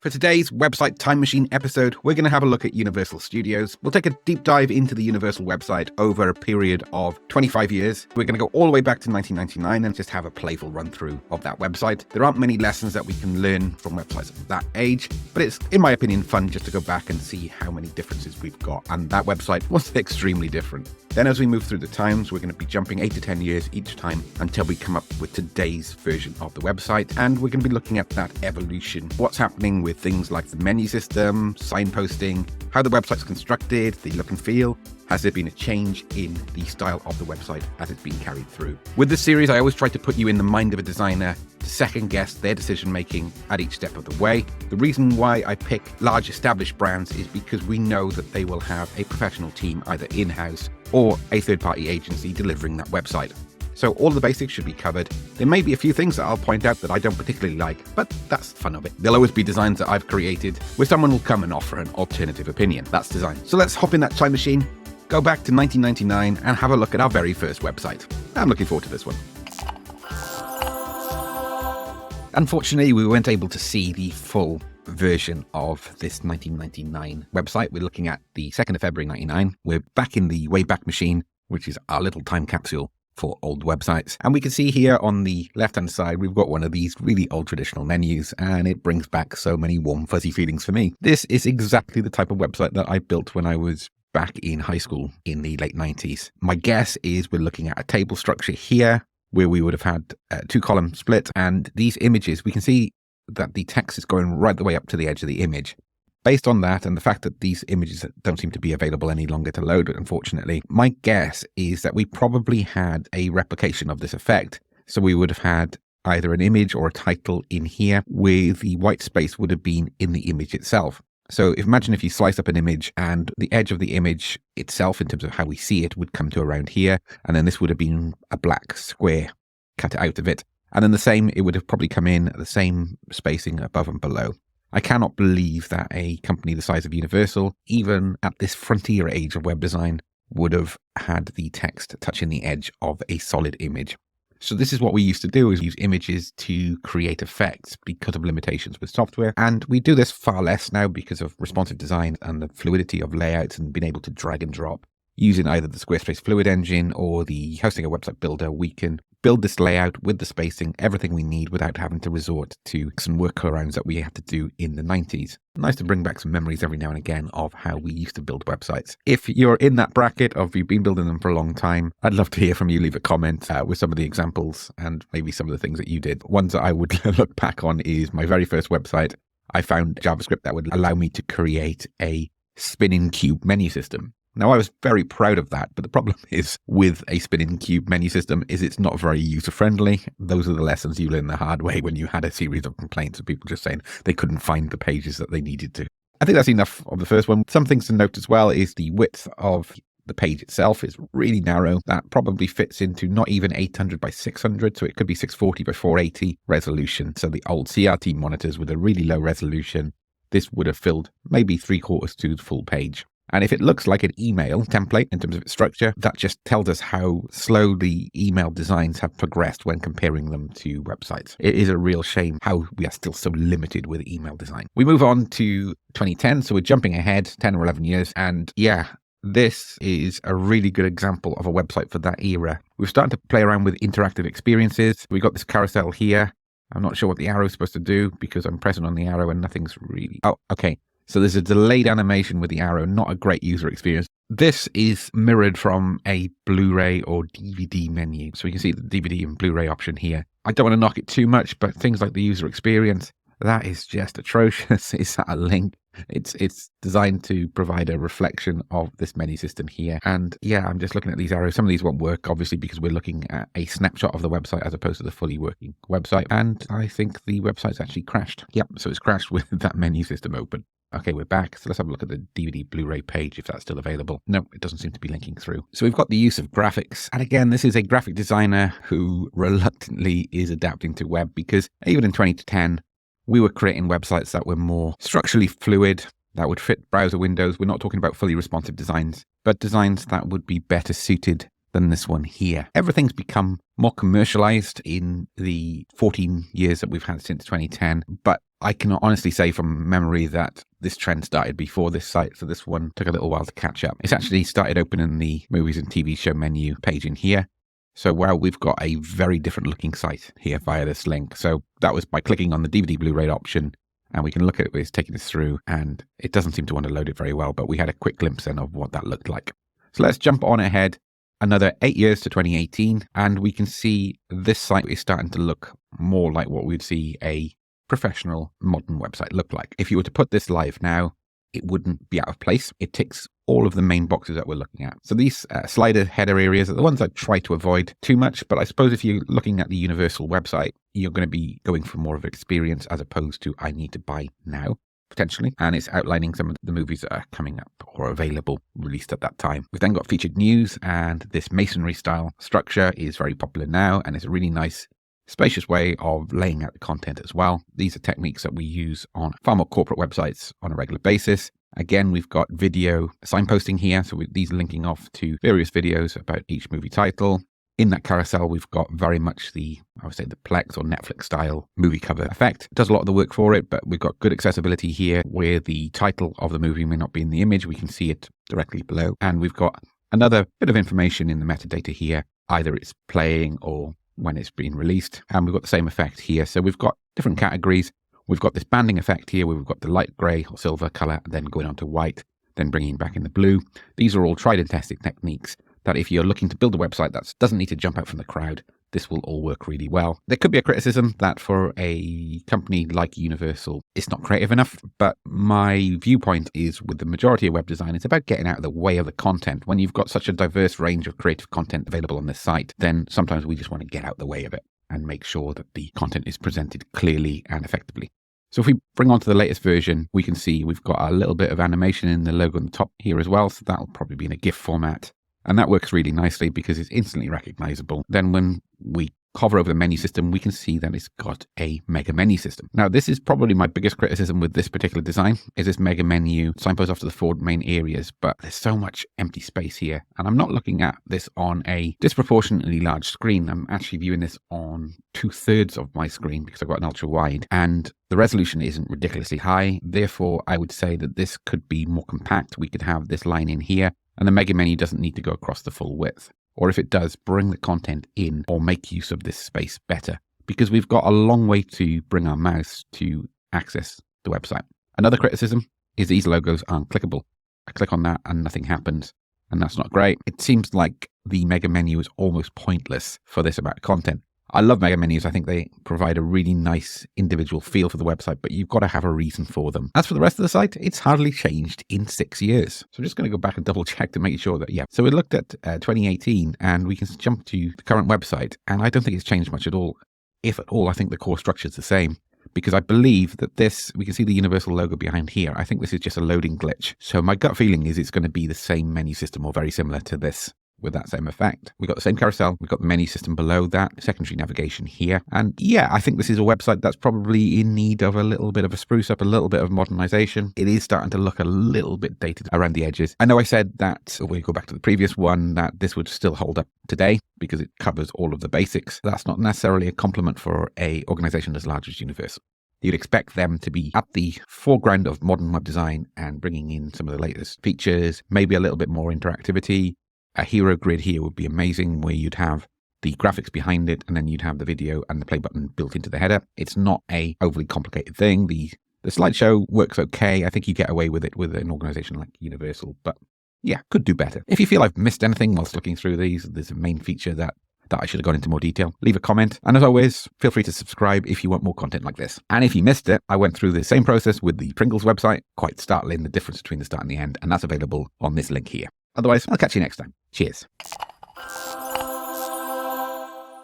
For today's Website Time Machine episode, we're going to have a look at Universal Studios. We'll take a deep dive into the Universal website over a period of 25 years. We're going to go all the way back to 1999 and just have a playful run through of that website. There aren't many lessons that we can learn from websites of that age, but it's, in my opinion, fun just to go back and see how many differences we've got. And that website was extremely different. Then as we move through the times, we're going to be jumping 8 to 10 years each time until we come up with today's version of the website. And we're going to be looking at that evolution. What's happening with things like the menu system, signposting, how the website's constructed, the look and feel. Has there been a change in the style of the website as it's been carried through? With this series, I always try to put you in the mind of a designer to second guess their decision making at each step of the way. The reason why I pick large established brands is because we know that they will have a professional team either in-house or a third-party agency delivering that website. So all of the basics should be covered. There may be a few things that I'll point out that I don't particularly like, but that's the fun of it. There'll always be designs that I've created where someone will come and offer an alternative opinion. That's design. So let's hop in that time machine, go back to 1999 and have a look at our very first website. I'm looking forward to this one. Unfortunately, we weren't able to see the full version of this 1999 website. We're looking at the 2nd of February 99. We're back in the Wayback Machine, which is our little time capsule for old websites. And we can see here on the left-hand side, we've got one of these really old traditional menus, and it brings back so many warm, fuzzy feelings for me. This is exactly the type of website that I built when I was back in high school in the late 90s. My guess is we're looking at a table structure here where we would have had a 2-column split, and these images, we can see that the text is going right the way up to the edge of the image. Based on that and the fact that these images don't seem to be available any longer to load, unfortunately, my guess is that we probably had a replication of this effect. So we would have had either an image or a title in here where the white space would have been in the image itself. So imagine if you slice up an image and the edge of the image itself, in terms of how we see it, would come to around here. And then this would have been a black square cut out of it. And then the same, it would have probably come in at the same spacing above and below. I cannot believe that a company the size of Universal, even at this frontier age of web design, would have had the text touching the edge of a solid image. So this is what we used to do, is use images to create effects because of limitations with software. And we do this far less now because of responsive design and the fluidity of layouts and being able to drag and drop. Using either the Squarespace Fluid Engine or the Hosting a Website Builder, we can build this layout with the spacing, everything we need, without having to resort to some workarounds that we had to do in the 90s. Nice to bring back some memories every now and again of how we used to build websites. If you're in that bracket of you've been building them for a long time, I'd love to hear from you. Leave a comment with some of the examples and maybe some of the things that you did. Ones that I would look back on is my very first website. I found JavaScript that would allow me to create a spinning cube menu system. Now, I was very proud of that, but the problem is with a spinning cube menu system is it's not very user-friendly. Those are the lessons you learn the hard way when you had a series of complaints of people just saying they couldn't find the pages that they needed to. I think that's enough of the first one. Some things to note as well is the width of the page itself is really narrow. That probably fits into not even 800 by 600, so it could be 640 by 480 resolution. So the old CRT monitors with a really low resolution, this would have filled maybe 3/4 to the full page. And if it looks like an email template in terms of its structure, that just tells us how slow the email designs have progressed when comparing them to websites. It is a real shame how we are still so limited with email design. We move on to 2010, so we're jumping ahead 10 or 11 years. And yeah, this is a really good example of a website for that era. We've started to play around with interactive experiences. We've got this carousel here. I'm not sure what the arrow is supposed to do because I'm pressing on the arrow and nothing's really... Oh, okay. So there's a delayed animation with the arrow, not a great user experience. This is mirrored from a Blu-ray or DVD menu. So you can see the DVD and Blu-ray option here. I don't want to knock it too much, but things like the user experience, that is just atrocious. Is that a link? It's designed to provide a reflection of this menu system here. And yeah, I'm just looking at these arrows. Some of these won't work, obviously, because we're looking at a snapshot of the website as opposed to the fully working website. And I think the website's actually crashed. Yep, so it's crashed with that menu system open. Okay, we're back. So let's have a look at the DVD Blu-ray page if that's still available. No, it doesn't seem to be linking through. So we've got the use of graphics. And again, this is a graphic designer who reluctantly is adapting to web because even in 2010, we were creating websites that were more structurally fluid, that would fit browser windows. We're not talking about fully responsive designs, but designs that would be better suited than this one here. Everything's become more commercialized in the 14 years that we've had since 2010, but I can honestly say from memory that this trend started before this site, so this one took a little while to catch up. It's actually started opening the movies and TV show menu page in here. So wow, we've got a very different looking site here via this link. So that was by clicking on the DVD Blu-ray option, and we can look at it, it's taking us through, and it doesn't seem to want to load it very well, but we had a quick glimpse then of what that looked like. So let's jump on ahead another 8 years to 2018, and we can see this site is starting to look more like what we'd see a professional modern website look like. If you were to put this live now, it wouldn't be out of place. It ticks all of the main boxes that we're looking at. So these slider header areas are the ones I try to avoid too much, but I suppose if you're looking at the universal website, you're going to be going for more of an experience as opposed to I need to buy now, potentially. And it's outlining some of the movies that are coming up or available, released at that time. We've then got featured news, and this masonry style structure is very popular now, and it's a really nice spacious way of laying out the content as well. These are techniques that we use on far more corporate websites on a regular basis. Again, we've got video signposting here. So these are linking off to various videos about each movie title. In that carousel, we've got very much the Plex or Netflix style movie cover effect. It does a lot of the work for it, but we've got good accessibility here where the title of the movie may not be in the image. We can see it directly below. And we've got another bit of information in the metadata here. Either it's playing or when it's been released, and we've got the same effect here. So we've got different categories. We've got this banding effect here where we've got the light grey or silver colour, then going on to white, then bringing back in the blue. These are all tried and tested techniques that if you're looking to build a website that doesn't need to jump out from the crowd, this will all work really well. There could be a criticism that for a company like Universal, it's not creative enough, but my viewpoint is with the majority of web design, it's about getting out of the way of the content. When you've got such a diverse range of creative content available on this site, then sometimes we just want to get out of the way of it and make sure that the content is presented clearly and effectively. So if we bring on to the latest version, we can see we've got a little bit of animation in the logo on the top here as well. So that'll probably be in a GIF format. And that works really nicely because it's instantly recognizable. Then when we hover over the menu system, we can see that it's got a mega menu system. Now, this is probably my biggest criticism with this particular design, is this mega menu signposts off to the 4 main areas, but there's so much empty space here. And I'm not looking at this on a disproportionately large screen. I'm actually viewing this on 2/3 of my screen because I've got an ultra wide, and the resolution isn't ridiculously high. Therefore, I would say that this could be more compact. We could have this line in here, and the mega menu doesn't need to go across the full width. Or if it does, bring the content in or make use of this space better, because we've got a long way to bring our mouse to access the website. Another criticism is these logos aren't clickable. I click on that and nothing happens, and that's not great. It seems like the mega menu is almost pointless for this amount of content. I love mega menus. I think they provide a really nice individual feel for the website, but you've got to have a reason for them. As for the rest of the site, it's hardly changed in 6 years. So I'm just going to go back and double check to make sure that, yeah. So we looked at 2018 and we can jump to the current website, and I don't think it's changed much at all. If at all, I think the core structure is the same, because I believe that this, we can see the Universal logo behind here. I think this is just a loading glitch. So my gut feeling is it's going to be the same menu system or very similar to this, with that same effect. We've got the same carousel, we've got the menu system below that, secondary navigation here. And yeah, I think this is a website that's probably in need of a little bit of a spruce up, a little bit of modernization. It is starting to look a little bit dated around the edges. I know I said that, if we go back to the previous one, that this would still hold up today because it covers all of the basics. That's not necessarily a compliment for an organization as large as Universal. You'd expect them to be at the foreground of modern web design and bringing in some of the latest features, maybe a little bit more interactivity. A hero grid here would be amazing, where you'd have the graphics behind it and then you'd have the video and the play button built into the header. It's not a overly complicated thing. The slideshow works okay. I think you get away with it with an organization like Universal, but yeah, could do better. If you feel I've missed anything whilst looking through these, there's a main feature that I should have gone into more detail, leave a comment. And as always, feel free to subscribe if you want more content like this. And if you missed it, I went through the same process with the Pringles website, quite startling the difference between the start and the end, and that's available on this link here. Otherwise, I'll catch you next time. Cheers.